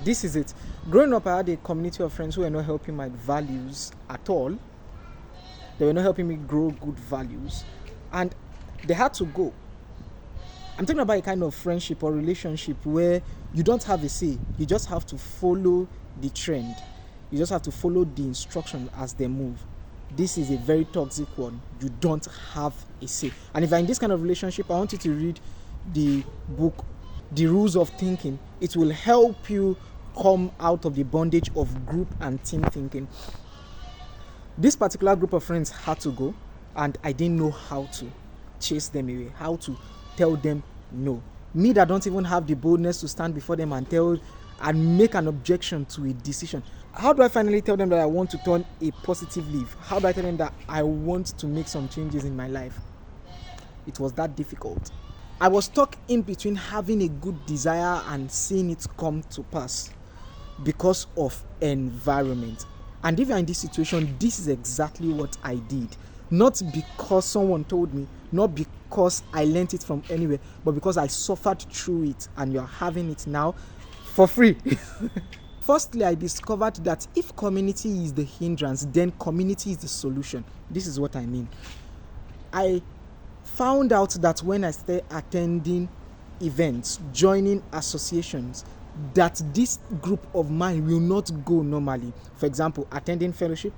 This is it. Growing up, I had a community of friends who were not helping my values at all. They were not helping me grow good values. And they had to go. I'm talking about a kind of friendship or relationship where you don't have a say. You just have to follow the trend. You just have to follow the instruction as they move. This is a very toxic one. You don't have a say. And if you're in this kind of relationship, I want you to read the book, The Rules of Thinking. It will help you come out of the bondage of group and team thinking. This particular group of friends had to go, and I didn't know how to chase them away, how to tell them no. Me that don't even have the boldness to stand before them and tell and make an objection to a decision. How do I finally tell them that I want to turn a positive leaf? How do I tell them that I want to make some changes in my life? It was that difficult. I was stuck in between having a good desire and seeing it come to pass because of environment. And if you're in this situation, this is exactly what I did. Not because someone told me, not because I learned it from anywhere, but because I suffered through it and you're having it now for free. Firstly, I discovered that if community is the hindrance, then community is the solution. This is what I mean. I found out that when I started attending events, joining associations, that this group of mine will not go normally. For example, attending fellowship,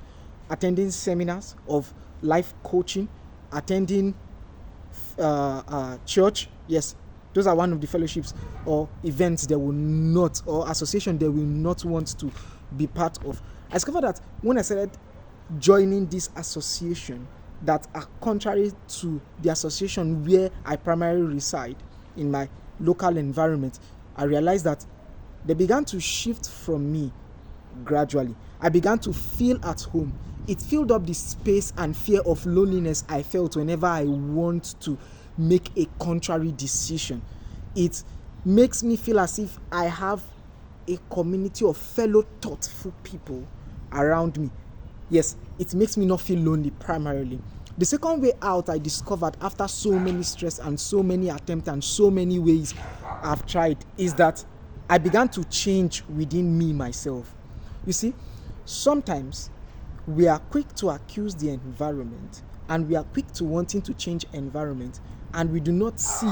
attending seminars of life coaching, attending church. Yes, those are one of the fellowships or events they will not, or association they will not want to be part of. I discovered that when I started joining this association that are contrary to the association where I primarily reside in my local environment, I realized that they began to shift from me gradually. I began to feel at home. It filled up the space and fear of loneliness I felt whenever I want to make a contrary decision. It makes me feel as if I have a community of fellow thoughtful people around me. Yes, it makes me not feel lonely primarily. The second way out I discovered after so many stress and so many attempts and so many ways I've tried is that I began to change within me myself. You see, sometimes we are quick to accuse the environment and we are quick to wanting to change environment, and we do not see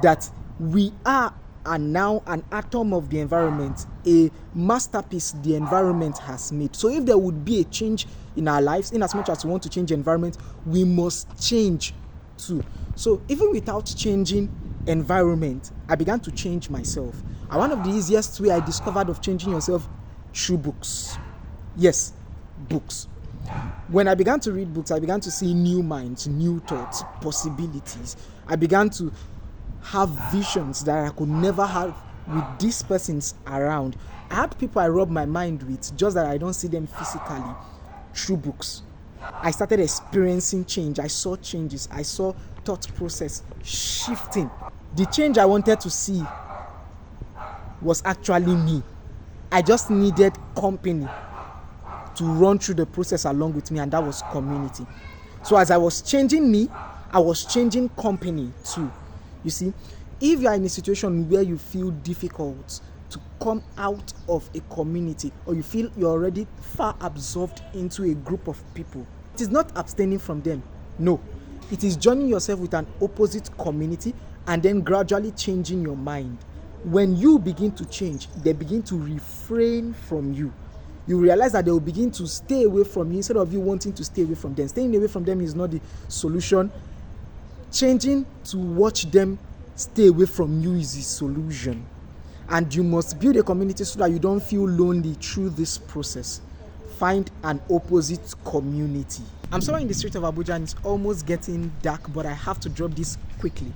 that we are now an atom of the environment, a masterpiece the environment has made. So if there would be a change in our lives, in as much as we want to change environment, we must change too. So even without changing environment, I began to change myself. And one of the easiest way I discovered of changing yourself, through books. Yes, books. When I began to read books, I began to see new minds, new thoughts, possibilities. I began to have visions that I could never have with these persons around. I had people I rub my mind with, just that I don't see them physically. Through books, I started experiencing change. I saw changes. I saw thought process shifting. The change I wanted to see was actually me. I just needed company to run through the process along with me, and that was community. So as I was changing me, I was changing company too. You see, if you are in a situation where you feel difficult to come out of a community, or you feel you're already far absorbed into a group of people, it is not abstaining from them. No, it is joining yourself with an opposite community and then gradually changing your mind. When you begin to change, they begin to refrain from you. You realize that they will begin to stay away from you instead of you wanting to stay away from them. Staying away from them is not the solution. Changing to watch them stay away from you is the solution. And you must build a community so that you don't feel lonely through this process. Find an opposite community. I'm somewhere in the street of Abuja and it's almost getting dark, but I have to drop this quickly.